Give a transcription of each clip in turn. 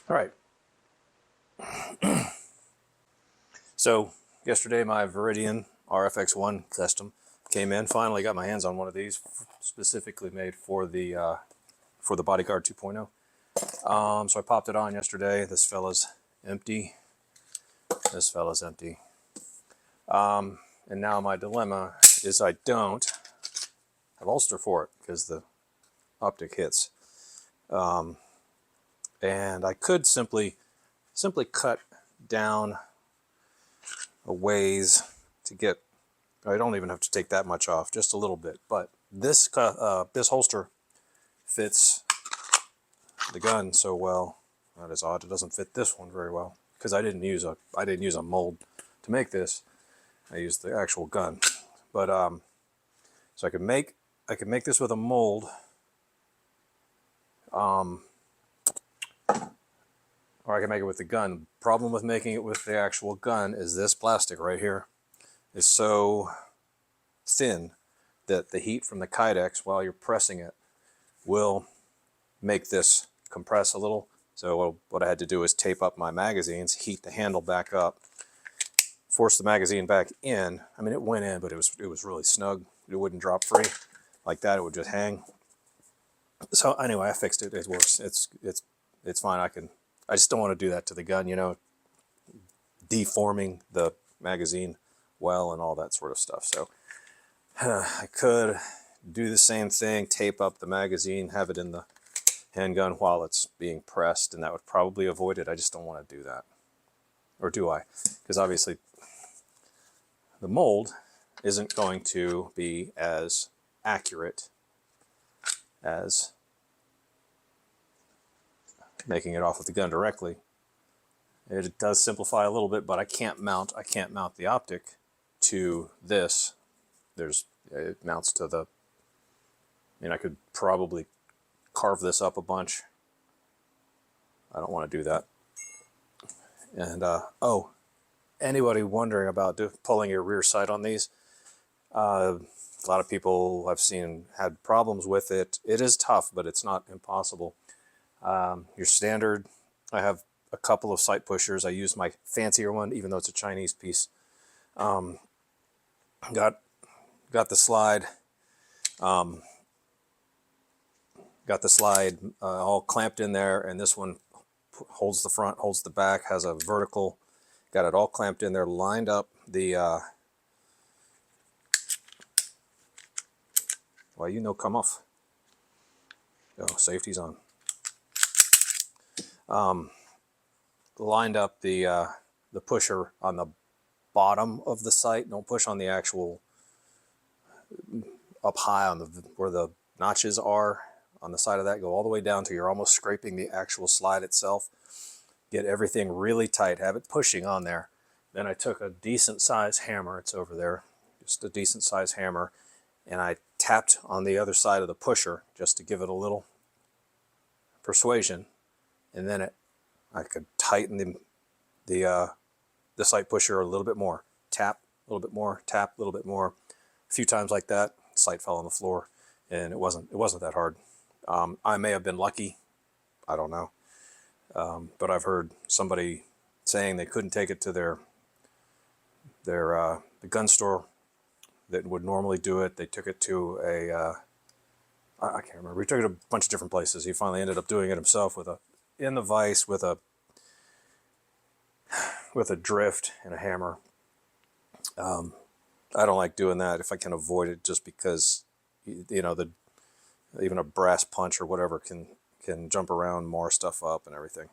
All right. So yesterday my Viridian RFX1 custom came in. Finally got my hands on one of these, specifically made for the Bodyguard 2.0. So I popped it on yesterday. This fella's empty. This fella's empty. And now my dilemma is I don't have holster for it because the optic hits. And I could simply cut down a ways to get, I don't even have to take that much off, just a little bit. But this holster fits the gun so well. That is odd. It doesn't fit this one very well because I didn't use a mold to make this. I used the actual gun. But so I could make this with a mold. Or I can make it with the gun. Problem with making it with the actual gun is this plastic right here is so thin that the heat from the Kydex while you're pressing it will make this compress a little. So what I had to do is tape up my magazines, heat the handle back up, force the magazine back in. I mean, it went in, but it was really snug. It wouldn't drop free like that. It would just hang. So anyway, I fixed it. It works. It's fine. I just don't want to do that to the gun, you know, deforming the magazine well and all that sort of stuff. So I could do the same thing, tape up the magazine, have it in the handgun while it's being pressed, and that would probably avoid it. I just don't want to do that. Or do I? Because obviously the mold isn't going to be as accurate as making it off with the gun directly. It does simplify a little bit, but I can't mount the optic to this. It mounts to the, I mean, I could probably carve this up a bunch. I don't want to do that. And oh, anybody wondering about pulling your rear sight on these? A lot of people I've seen had problems with it. It is tough, but it's not impossible. Your standard, I have a couple of sight pushers. I use my fancier one, even though it's a Chinese piece. Got the slide, all clamped in there, and this one holds the front, holds the back, has a vertical. Got it all clamped in there, lined up the. Well, you know, come off. Oh, safety's on. Lined up the pusher on the bottom of the sight. Don't push on the actual up high on where the notches are on the side of that. Go all the way down till you're almost scraping the actual slide itself. Get everything really tight. Have it pushing on there. Then I took a decent size hammer. It's over there. Just a decent size hammer, and I tapped on the other side of the pusher just to give it a little persuasion. And then I could tighten the sight pusher a little bit more. Tap a little bit more. Tap a little bit more. A few times like that, sight fell on the floor, and it wasn't that hard. I may have been lucky. I don't know. But I've heard somebody saying they couldn't take it to the gun store that would normally do it. They took it to I can't remember. He took it to a bunch of different places. He finally ended up doing it himself in the vise with a drift and a hammer. I don't like doing that if I can avoid it, just because, you know, even a brass punch or whatever can jump around, mar stuff up and everything.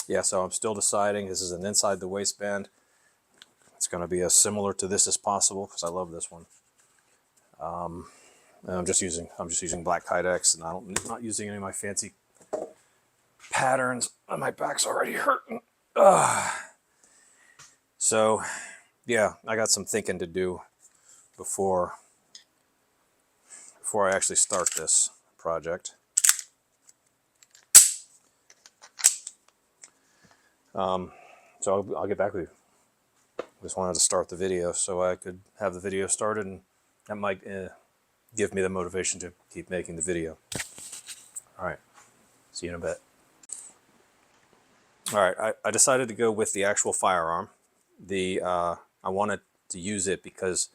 Yeah, so I'm still deciding. This is an inside the waistband. It's going to be as similar to this as possible because I love this one. And I'm just using black Kydex, and I'm not using any of my fancy patterns. My back's already hurting. So yeah, I got some thinking to do before I actually start this project. So I'll get back with you. Just wanted to start the video so I could have the video started, and that might give me the motivation to keep making the video. All right. See you in a bit. All right, I decided to go with the actual firearm. I wanted to use it because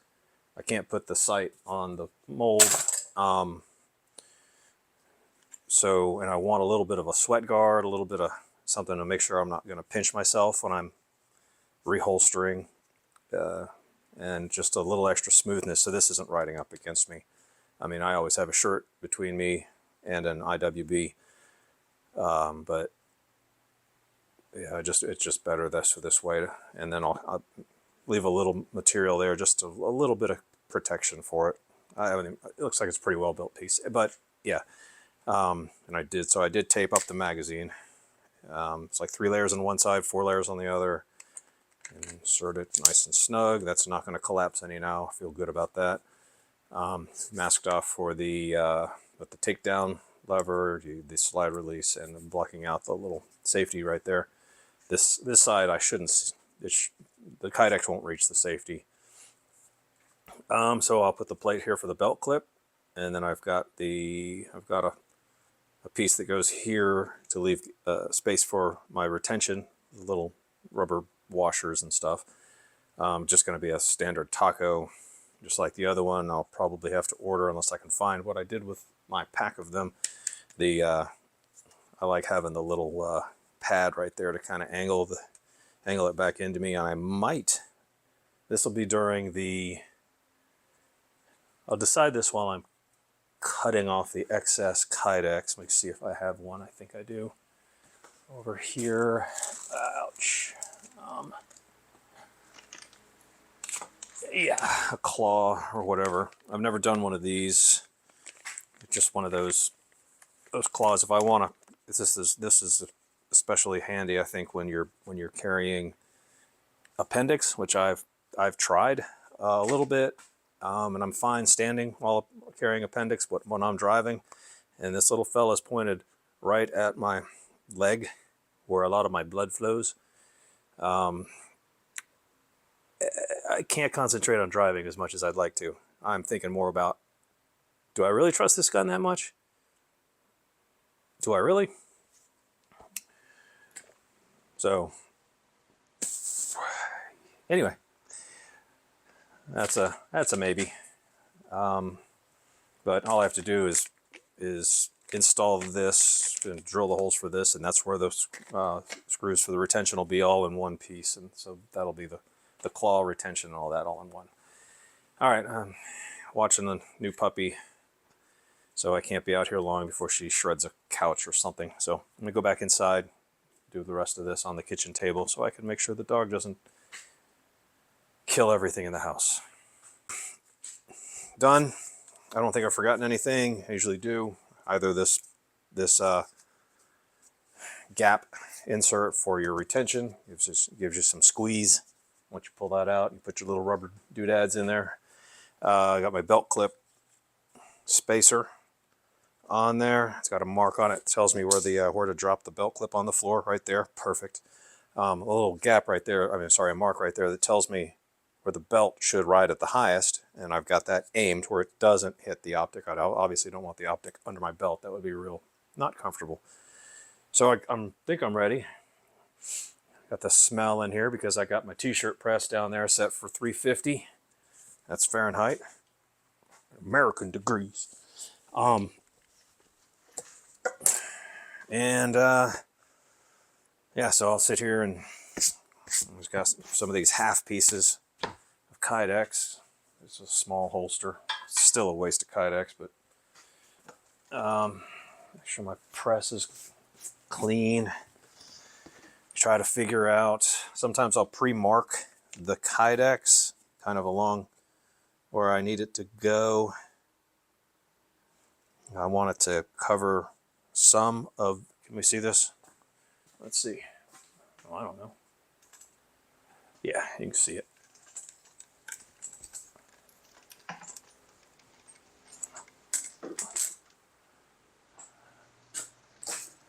I can't put the sight on the mold. And I want a little bit of a sweat guard, a little bit of something to make sure I'm not going to pinch myself when I'm reholstering, and just a little extra smoothness so this isn't riding up against me. I mean, I always have a shirt between me and an IWB, but yeah, it's just better this way. And then I'll leave a little material there, just a little bit of protection for it. It looks like it's a pretty well built piece, but yeah. And I did tape up the magazine. It's like 3 layers on one side, 4 layers on the other. And insert it nice and snug. That's not going to collapse any now. I feel good about that. Masked off for with the takedown lever, the slide release, and then blocking out the little safety right there. This side I shouldn't. The Kydex won't reach the safety. So I'll put the plate here for the belt clip, and then I've got a piece that goes here to leave space for my retention, little rubber washers and stuff. Just going to be a standard taco, just like the other one. I'll probably have to order unless I can find what I did with my pack of them. I like having the little pad right there to kind of angle it back into me. And I might, this will be during I'll decide this while I'm cutting off the excess Kydex. Let me see if I have one. I think I do. Over here. Ouch. Yeah, a claw or whatever. I've never done one of these. Just one of those claws. If I want to, this is especially handy, I think, when you're carrying appendix, which I've tried a little bit, and I'm fine standing while carrying appendix, but when I'm driving, and this little fella's pointed right at my leg, where a lot of my blood flows. I can't concentrate on driving as much as I'd like to. I'm thinking more about, do I really trust this gun that much? Do I really? So, anyway, that's a maybe. But all I have to do is install this and drill the holes for this, and that's where those screws for the retention will be all in one piece, and so that'll be the claw retention and all that all in one. All right, I'm watching the new puppy, so I can't be out here long before she shreds a couch or something. So I'm gonna go back inside, do the rest of this on the kitchen table so I can make sure the dog doesn't kill everything in the house. Done. I don't think I've forgotten anything. I usually do. Either this gap insert for your retention gives you some squeeze. Once you pull that out, you put your little rubber doodads in there. I got my belt clip spacer on there. It's got a mark on it. It tells me where to drop the belt clip on the floor right there. Perfect. A little gap right there. A mark right there that tells me where the belt should ride at the highest, and I've got that aimed where it doesn't hit the optic. I obviously don't want the optic under my belt. That would be real not comfortable. So I think I'm ready. Got the smell in here because I got my t-shirt press down there set for 350. That's Fahrenheit. American degrees. Yeah, so I'll sit here and I've got some of these half pieces of Kydex. It's a small holster. It's still a waste of Kydex, but make sure my press is clean. Try to figure out, sometimes I'll pre-mark the Kydex kind of along where I need it to go. I want it to cover some of, can we see this? Let's see. Oh, I don't know. Yeah, you can see it.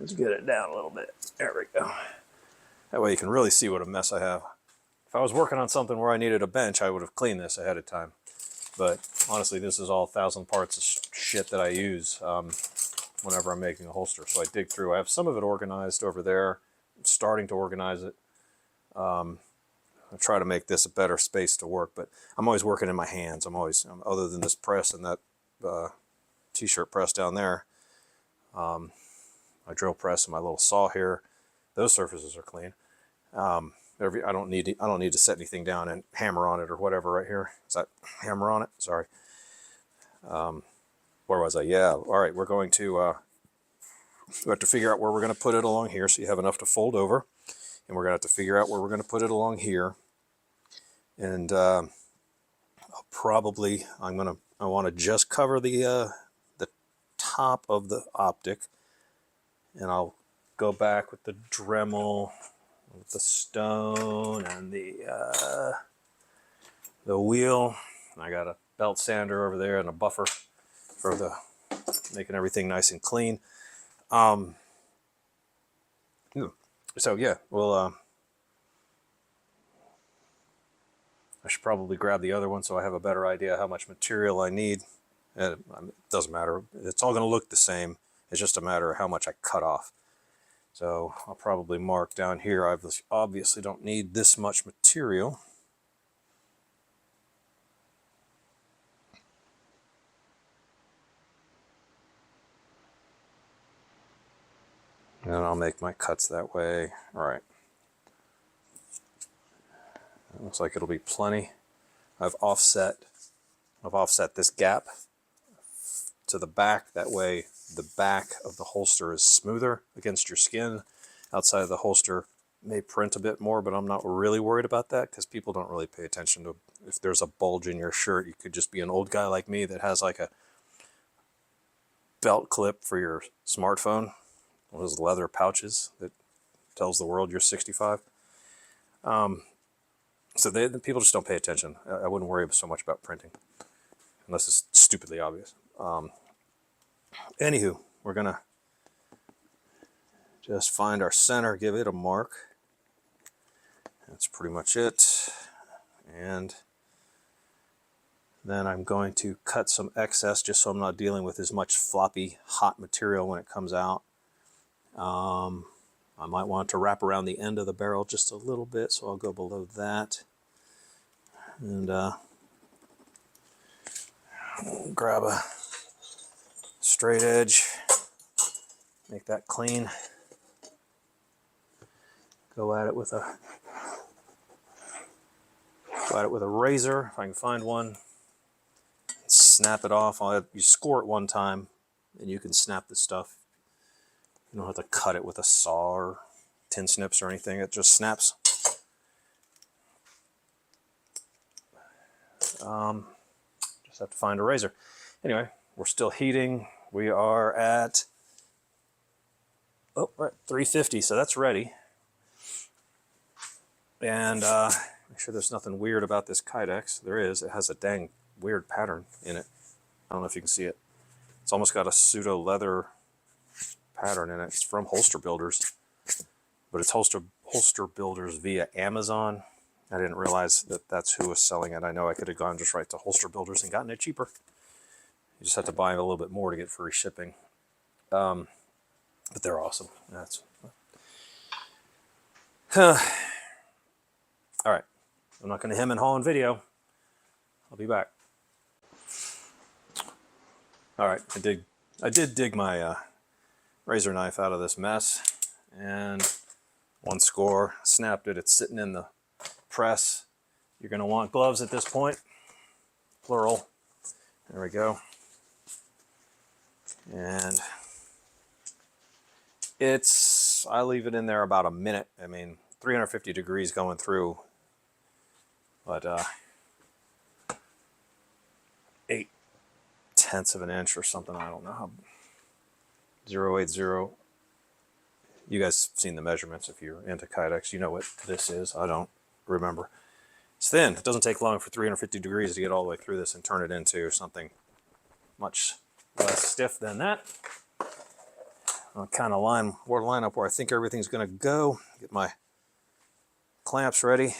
Let's get it down a little bit. There we go. That way you can really see what a mess I have. If I was working on something where I needed a bench, I would have cleaned this ahead of time. But honestly, this is all 1,000 parts of shit that I use. whenever I'm making a holster. So I dig through. I have some of it organized over there. I'm starting to organize it. I try to make this a better space to work, but I'm always working in my hands. Other than this press and that t-shirt press down there, my drill press and my little saw here, those surfaces are clean. I don't need to set anything down and hammer on it or whatever right here. Is that hammer on it? Sorry. Where was I? Yeah. All right. We have to figure out where we're going to put it along here, so you have enough to fold over, and we're going to have to figure out where we're going to put it along here. And I want to just cover the top of the optic, and I'll go back with the Dremel, with the stone, and the wheel. And I got a belt sander over there and a buffer for making everything nice and clean. So yeah, well, I should probably grab the other one so I have a better idea how much material I need. It doesn't matter. It's all going to look the same. It's just a matter of how much I cut off. So I'll probably mark down here. I obviously don't need this much material. And I'll make my cuts that way. All right. It looks like it'll be plenty. I've offset this gap to the back. That way the back of the holster is smoother against your skin. Outside of the holster may print a bit more, but I'm not really worried about that because people don't really pay attention to if there's a bulge in your shirt. You could just be an old guy like me that has like a belt clip for your smartphone, one of those leather pouches that tells the world you're 65. So people just don't pay attention. I wouldn't worry so much about printing unless it's stupidly obvious. Anywho, we're gonna just find our center, give it a mark. That's pretty much it. And then I'm going to cut some excess just so I'm not dealing with as much floppy, hot material when it comes out. I might want to wrap around the end of the barrel just a little bit, so I'll go below that. And grab a straight edge, make that clean. Go at it with a razor if I can find one. Snap it off. You score it one time, and you can snap the stuff. You don't have to cut it with a saw or tin snips or anything. It just snaps. Just have to find a razor. Anyway, we're still heating. We are at 350, so that's ready. And make sure there's nothing weird about this Kydex. There is. It has a dang weird pattern in it. I don't know if you can see it. It's almost got a pseudo leather pattern in it. It's from Holster Builders, but it's Holster Builders via Amazon. I didn't realize that that's who was selling it. I know I could have gone just right to Holster Builders and gotten it cheaper. You just have to buy a little bit more to get free shipping. But they're awesome. That's all right. I'm not going to hem and haw in video. I'll be back. All right, I did dig my razor knife out of this mess, and one score, snapped it. It's sitting in the press. You're going to want gloves at this point, plural. There we go. And I leave it in there about a minute. I mean, 350 degrees going through, but 0.8 of an inch or something. I don't know how. 0.80. You guys have seen the measurements if you're into Kydex. You know what this is. I don't remember. It's thin. It doesn't take long for 350 degrees to get all the way through this and turn it into something much less stiff than that. I'll kind of line up where I think everything's going to go. Get my clamps ready.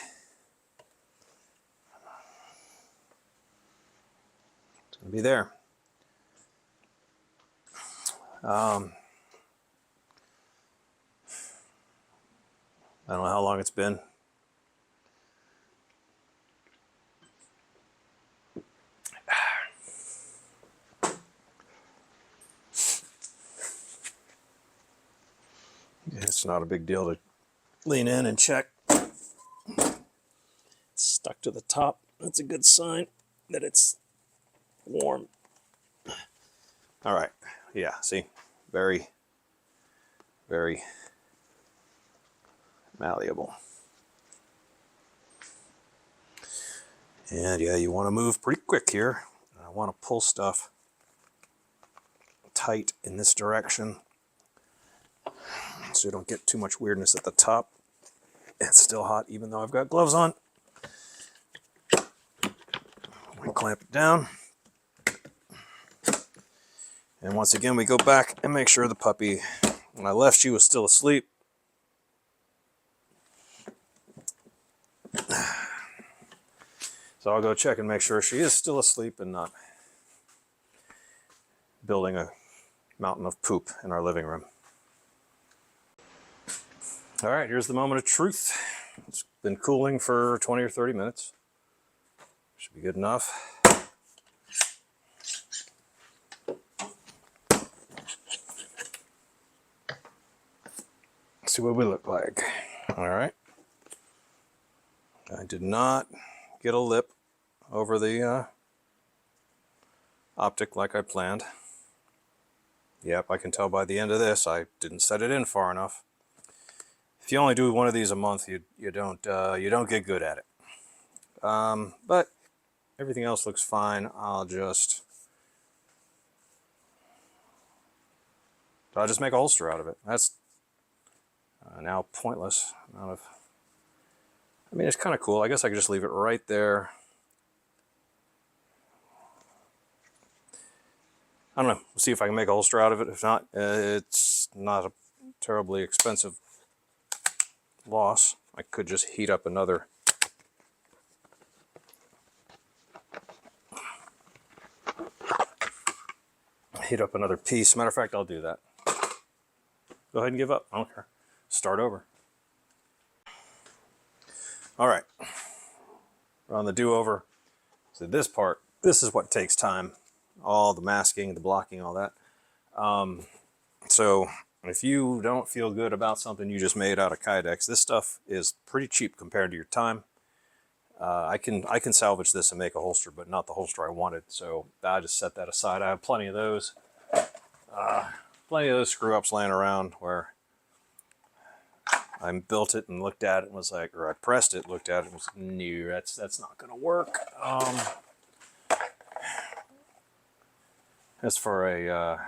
It's going to be there. I don't know how long it's been. It's not a big deal to lean in and check. It's stuck to the top. That's a good sign that it's warm. All right. Yeah, see? Very, very malleable. And yeah, you want to move pretty quick here. I want to pull stuff tight in this direction so you don't get too much weirdness at the top. It's still hot even though I've got gloves on. We clamp it down. And once again, we go back and make sure the puppy, when I left, she was still asleep. So I'll go check and make sure she is still asleep and not building a mountain of poop in our living room. All right, here's the moment of truth. It's been cooling for 20 or 30 minutes. Should be good enough. Let's see what we look like. All right. I did not get a lip over the optic like I planned. Yep, I can tell by the end of this I didn't set it in far enough. If you only do one of these a month, you don't get good at it. But everything else looks fine. I'll just make a holster out of it. That's now pointless. I mean, it's kind of cool. I guess I could just leave it right there. I don't know. We'll see if I can make a holster out of it. If not, it's not a terribly expensive loss. I could just heat up another piece. Matter of fact, I'll do that. Go ahead and give up. I don't care. Start over. All right. We're on the do-over. So this part, this is what takes time. All the masking, the blocking, all that. So if you don't feel good about something you just made out of Kydex, this stuff is pretty cheap compared to your time. I can salvage this and make a holster, but not the holster I wanted. So I just set that aside. I have plenty of those. Plenty of those screw-ups laying around where I built it and looked at it and was like, or I pressed it, looked at it and was, no, that's not going to work. That's for a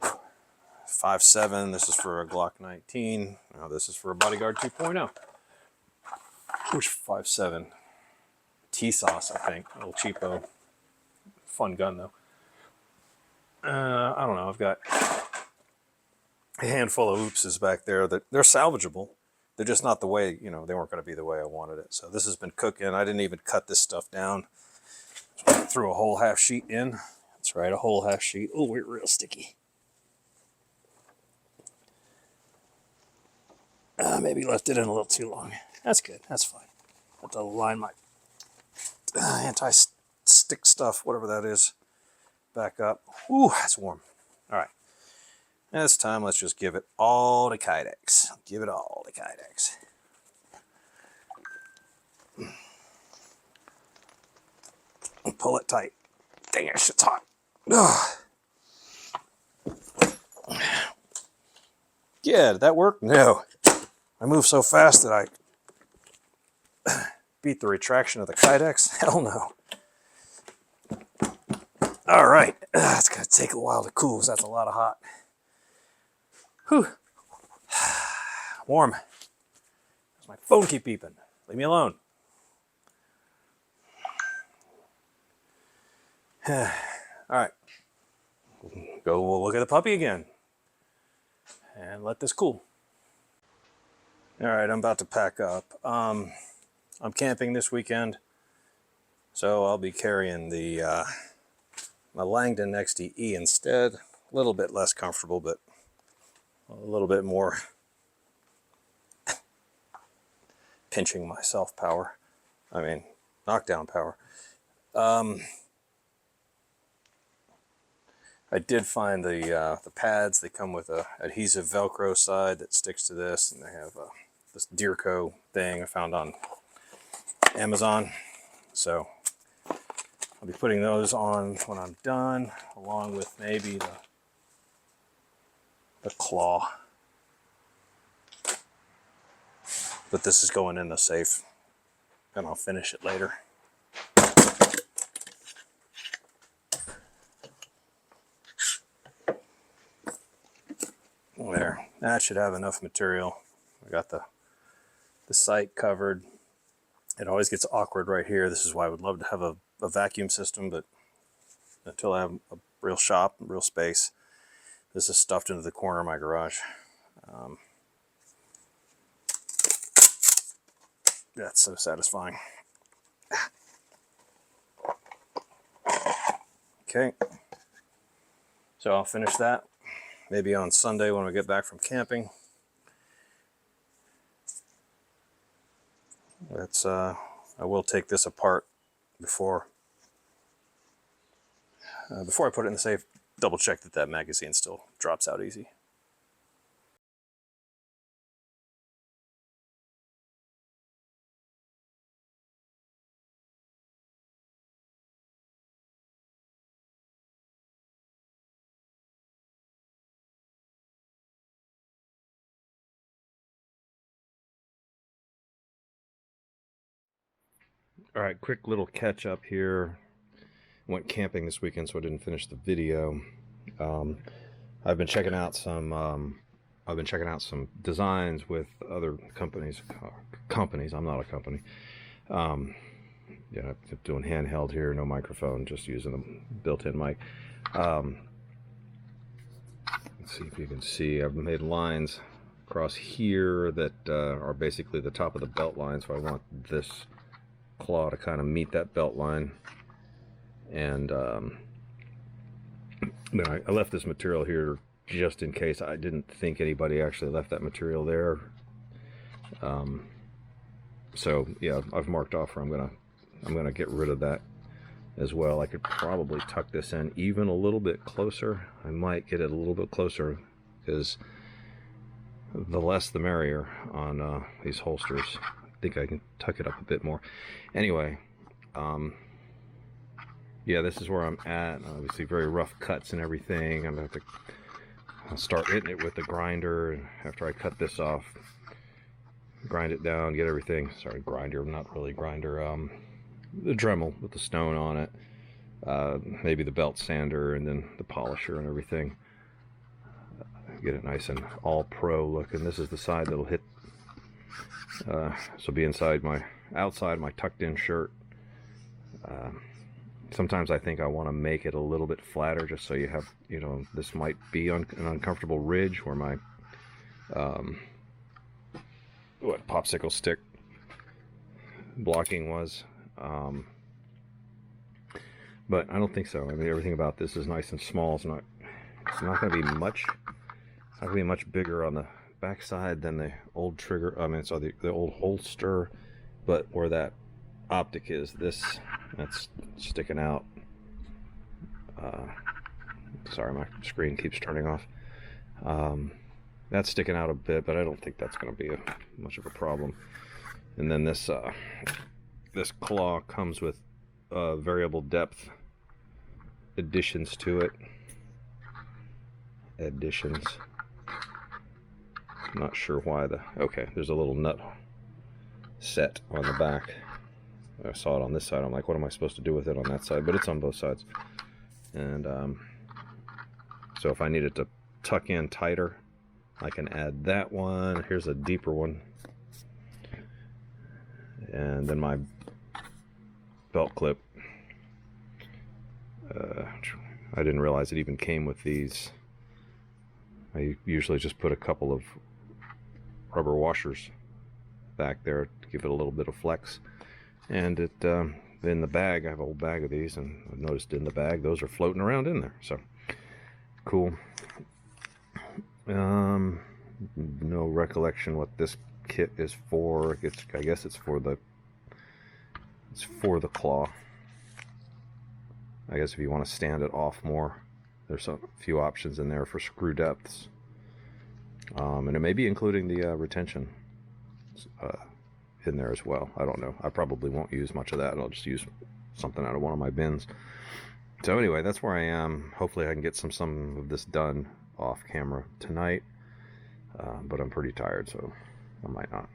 5.7. This is for a Glock 19. Now this is for a Bodyguard 2.0. Which 5.7? T-Sauce, I think. A little cheapo. Fun gun, though. I don't know. I've got a handful of oopses back there that they're salvageable. They're just not the way, you know, they weren't going to be the way I wanted it. So this has been cooking. I didn't even cut this stuff down. So I threw a whole half sheet in. That's right, a whole half sheet. Oh, we're real sticky. Maybe left it in a little too long. That's good. That's fine. I have to line my anti-stick stuff, whatever that is, back up. Ooh, that's warm. All right. This time, let's just give it all to Kydex. Give it all to Kydex. Pull it tight. Dang it, shit's hot. Ugh. Yeah, did that work? No. I moved so fast that I beat the retraction of the Kydex. Hell no. All right. It's going to take a while to cool because that's a lot of hot. Whew. Warm. My phone keep beeping. Leave me alone. All right. We'll look at the puppy again. And let this cool. All right, I'm about to pack up. I'm camping this weekend, so I'll be carrying the my Langdon XDE instead. a little bit less comfortable, but a little bit more pinching myself power. I mean, knockdown power. I did find the pads. They come with a adhesive Velcro side that sticks to this, and they have this Deerco thing I found on Amazon. So I'll be putting those on when I'm done, along with maybe the claw. But this is going in the safe, and I'll finish it later. There, that should have enough material. I got the sight covered. It always gets awkward right here. This is why I would love to have a vacuum system, but until I have a real shop, real space, this is stuffed into the corner of my garage. That's so satisfying. Okay, so I'll finish that maybe on Sunday when we get back from camping. That's I will take this apart before I put it in the safe. Double check that that magazine still drops out easy. All right, quick little catch up here. Went camping this weekend, so I didn't finish the video. I've been checking out some designs with other companies. I'm not a company. Yeah, I'm doing handheld here, no microphone, just using the built-in mic. Let's see if you can see. I've made lines across here that are basically the top of the belt line, so I want this claw to kind of meet that belt line. And then I left this material here just in case. I didn't think anybody actually left that material there. So yeah, I've marked off where I'm gonna get rid of that as well. I could probably tuck this in even a little bit closer. I might get it a little bit closer, because the less the merrier on these holsters. I think I can tuck it up a bit more. Anyway, yeah, this is where I'm at. Obviously very rough cuts and everything. I'm gonna have to start hitting it with the grinder after I cut this off. Grind it down, get everything. Sorry, grinder, not really grinder. The Dremel with the stone on it. Maybe the belt sander and then the polisher and everything. Get it nice and all pro looking. This is the side that'll hit. So be outside my tucked in shirt. Sometimes I think I want to make it a little bit flatter, just so you have, you know, this might be an uncomfortable ridge where my popsicle stick blocking was. But I don't think so. I mean, everything about this is nice and small. It's not going to be much. It's not going to be much bigger on the backside than the old trigger. I mean, so the old holster, but where that optic is, that's sticking out. Sorry, my screen keeps turning off. That's sticking out a bit, but I don't think that's going to be much of a problem. And then this claw comes with variable depth additions to it. Not sure why okay, there's a little nut set on the back. I saw it on this side. I'm like, what am I supposed to do with it on that side? But it's on both sides. And so if I needed to tuck in tighter, I can add that one. Here's a deeper one. And then my belt clip. I didn't realize it even came with these. I usually just put a couple of rubber washers back there to give it a little bit of flex. And it in the bag, I have a whole bag of these, and I've noticed in the bag those are floating around in there. So cool. No recollection what this kit is for. I guess it's for the claw. I guess if you want to stand it off more, there's a few options in there for screw depths, and it may be including the retention in there as well. I don't know. I probably won't use much of that. I'll just use something out of one of my bins. So anyway, that's where I am. Hopefully I can get some of this done off camera tonight, but I'm pretty tired, so I might not.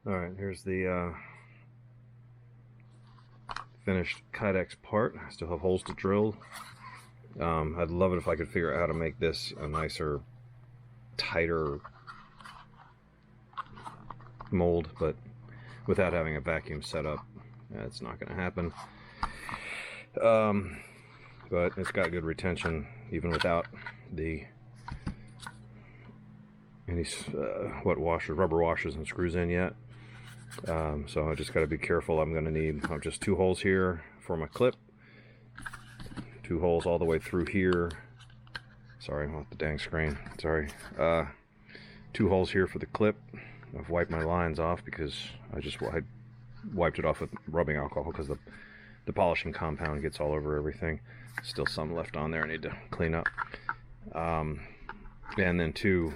Alright, here's the finished Kydex part. I still have holes to drill. I'd love it if I could figure out how to make this a nicer, tighter mold, but without having a vacuum set up, it's not going to happen. But it's got good retention even without any rubber washers and screws in yet. So I just got to be careful. I'm going to need just 2 holes here for my clip, 2 holes all the way through here. Sorry, I'm off the dang screen. Sorry. 2 holes here for the clip. I've wiped my lines off because I wiped it off with rubbing alcohol because the polishing compound gets all over everything. Still some left on there I need to clean up. And then two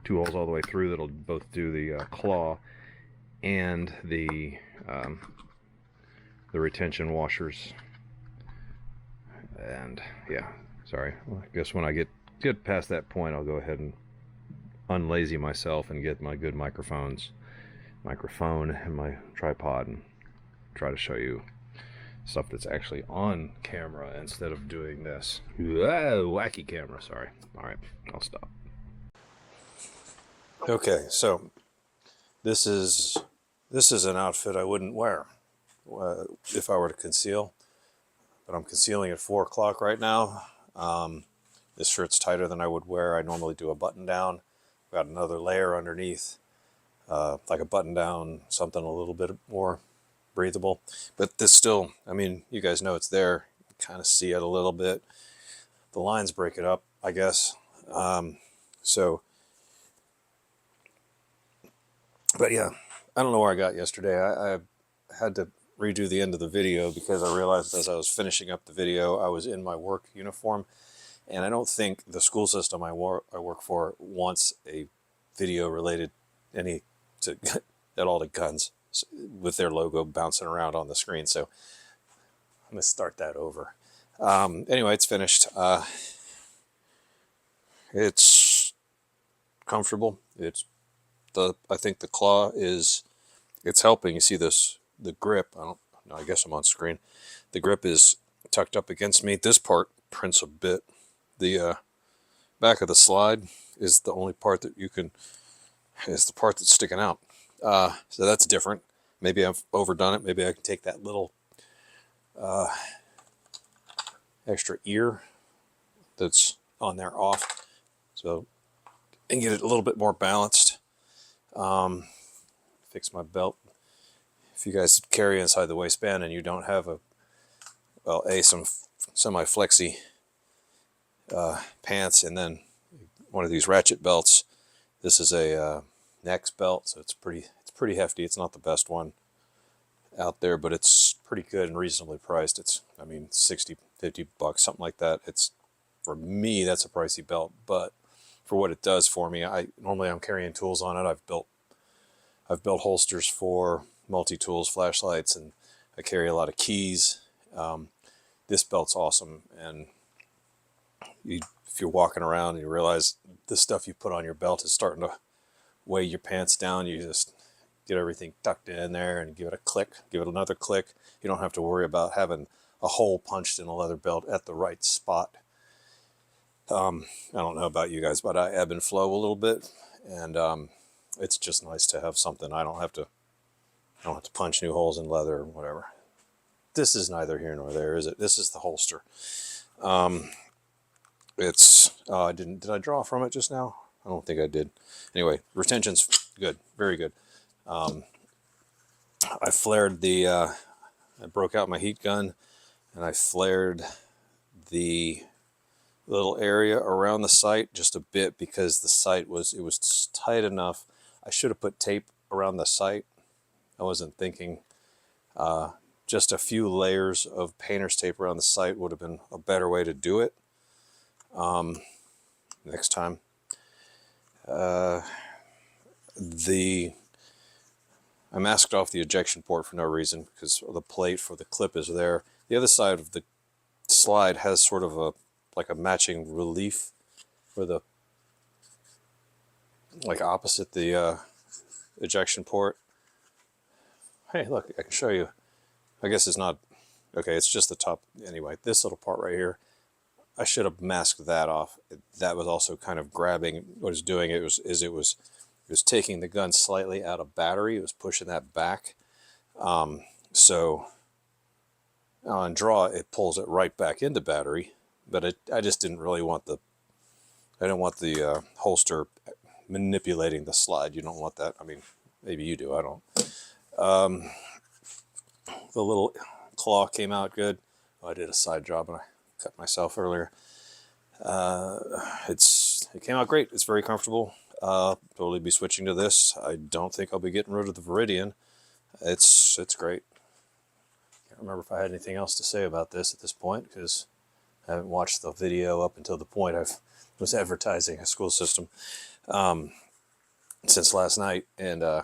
holes all the way through that'll both do the claw and the retention washers. And yeah, sorry. Well, I guess when I get past that point, I'll go ahead and unlazy myself and get my good microphone and my tripod and try to show you stuff that's actually on camera instead of doing this wacky camera. Sorry. All right, I'll stop. Okay, so this is an outfit I wouldn't wear if I were to conceal, but I'm concealing at 4 o'clock right now. This shirt's tighter than I would wear. I normally do a button down. Got another layer underneath, like a button down, something a little bit more breathable. But this still, I mean, you guys know it's there. You kind of see it a little bit. The lines break it up, I guess. But yeah, I don't know where I got yesterday. I had to redo the end of the video because I realized as I was finishing up the video, I was in my work uniform. And I don't think the school system I work for wants a video related at all to guns with their logo bouncing around on the screen. So I'm going to start that over. Anyway, it's finished. It's comfortable. I think the claw it's helping. You see the grip. I guess I'm on screen. The grip is tucked up against me. This part prints a bit. The back of the slide is the only part that is the part that's sticking out. So that's different. Maybe I've overdone it. Maybe I can take that little extra ear that's on there off, so and get it a little bit more balanced. Fix my belt. If you guys carry inside the waistband and you don't have some semi-flexy pants and then one of these ratchet belts, this is a Nex belt, so it's pretty hefty. It's not the best one out there, but it's pretty good and reasonably priced. It's, I mean, 60, 50 bucks, something like that. For me, that's a pricey belt, but for what it does for me, normally I'm carrying tools on it. I've built holsters for multi-tools, flashlights, and I carry a lot of keys. This belt's awesome, and if you're walking around and you realize the stuff you put on your belt is starting to weigh your pants down, you just get everything tucked in there and give it a click, give it another click. You don't have to worry about having a hole punched in a leather belt at the right spot. I don't know about you guys, but I ebb and flow a little bit, and it's just nice to have something. I don't have to punch new holes in leather or whatever. This is neither here nor there, is it? This is the holster. Did I draw from it just now? I don't think I did. Anyway, retention's good, very good. I broke out my heat gun and I flared the little area around the sight just a bit, because the sight was tight enough. I should have put tape around the sight. I wasn't thinking. Just a few layers of painter's tape around the sight would have been a better way to do it next time. I masked off the ejection port for no reason, because the plate for the clip is there. The other side of the slide has sort of like a matching relief for the, like opposite the ejection port. Hey, look, I can show you. I guess it's not, okay, it's just the top. Anyway, this little part right here, I should have masked that off. That was also kind of grabbing, what it's doing, it was taking the gun slightly out of battery. It was pushing that back. So on draw, it pulls it right back into battery, but I just didn't really want I didn't want the holster manipulating the slide. You don't want that. I mean, maybe you do, I don't. The little claw came out good. Oh, I did a side job and I cut myself earlier. It came out great. It's very comfortable. Totally be switching to this. I don't think I'll be getting rid of the Viridian. It's great. Can't remember if I had anything else to say about this at this point, because I haven't watched the video up until the point I was advertising a school system since last night, and I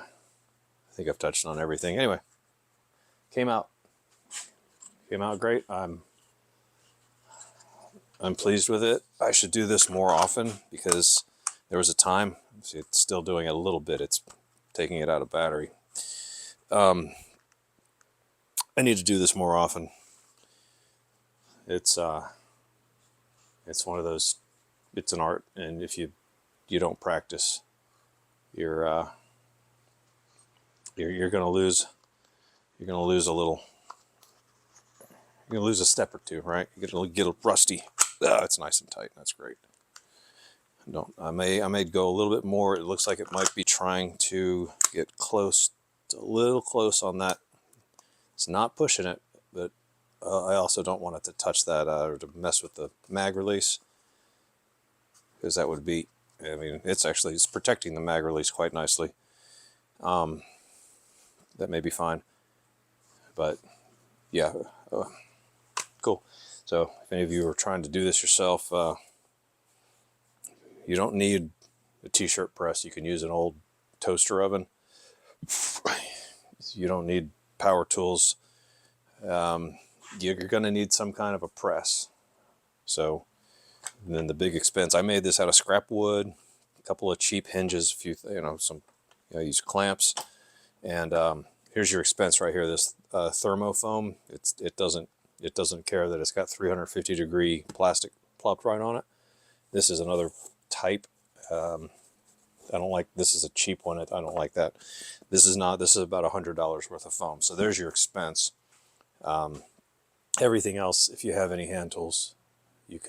think I've touched on everything. Anyway, came out great. I'm pleased with it. I should do this more often, because there was a time, see, it's still doing it a little bit. It's taking it out of battery. I need to do this more often. It's one of those, it's an art, and if you don't practice, you're going to lose. You're going to lose a little. You're going to lose a step or two, right? You're going to get rusty. It's nice and tight. That's great. I may go a little bit more. It looks like it might be trying to get close, a little close on that. It's not pushing it, but I also don't want it to touch that or to mess with the mag release, because that would be, I mean, it's protecting the mag release quite nicely. That may be fine, but yeah, cool. So if any of you are trying to do this yourself, you don't need a t-shirt press. You can use an old toaster oven. You don't need power tools. You're going to need some kind of a press. So then the big expense, I made this out of scrap wood, a couple of cheap hinges, a few, use clamps, and here's your expense right here. This thermofoam, it doesn't care that it's got 350-degree plastic plopped right on it. This is another type. I don't like, this is a cheap one. I don't like that. This is about $100 worth of foam. So there's your expense. Everything else, if you have any hand tools, you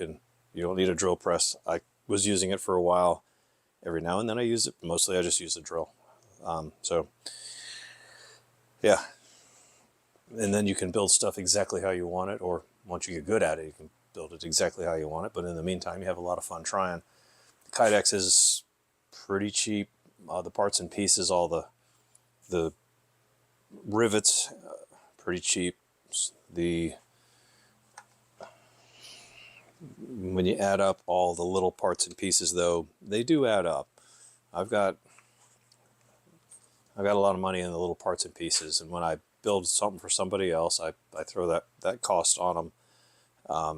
don't need a drill press. I was using it for a while. Every now and then I use it. Mostly I just use the drill. So yeah. And then you can build stuff exactly how you want it, or once you get good at it, you can build it exactly how you want it. But in the meantime, you have a lot of fun trying. The Kydex is pretty cheap. The parts and pieces, all the rivets, pretty cheap. When you add up all the little parts and pieces, though, they do add up. I've got a lot of money in the little parts and pieces, and when I build something for somebody else, I throw that cost on them. I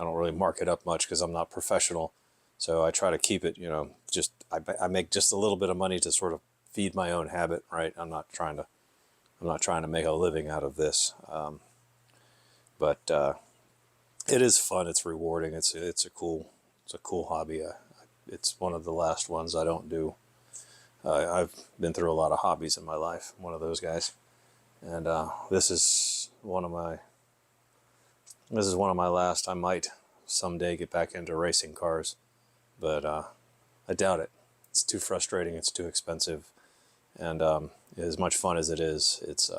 don't really mark it up much because I'm not professional, so I try to keep it, just I make just a little bit of money to sort of feed my own habit, right? I'm not trying to make a living out of this, but it is fun. It's rewarding. It's a cool hobby. It's one of the last ones I don't do. I've been through a lot of hobbies in my life. I'm one of those guys, and this is one of my last. I might someday get back into racing cars, but I doubt it. It's too frustrating. It's too expensive, and as much fun as it is, it's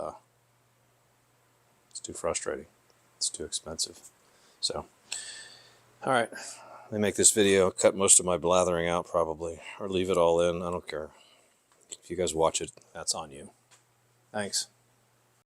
too frustrating. It's too expensive. So All right, let me make this video, cut most of my blathering out probably, or leave it all in. I don't care. If you guys watch it, that's on you. Thanks.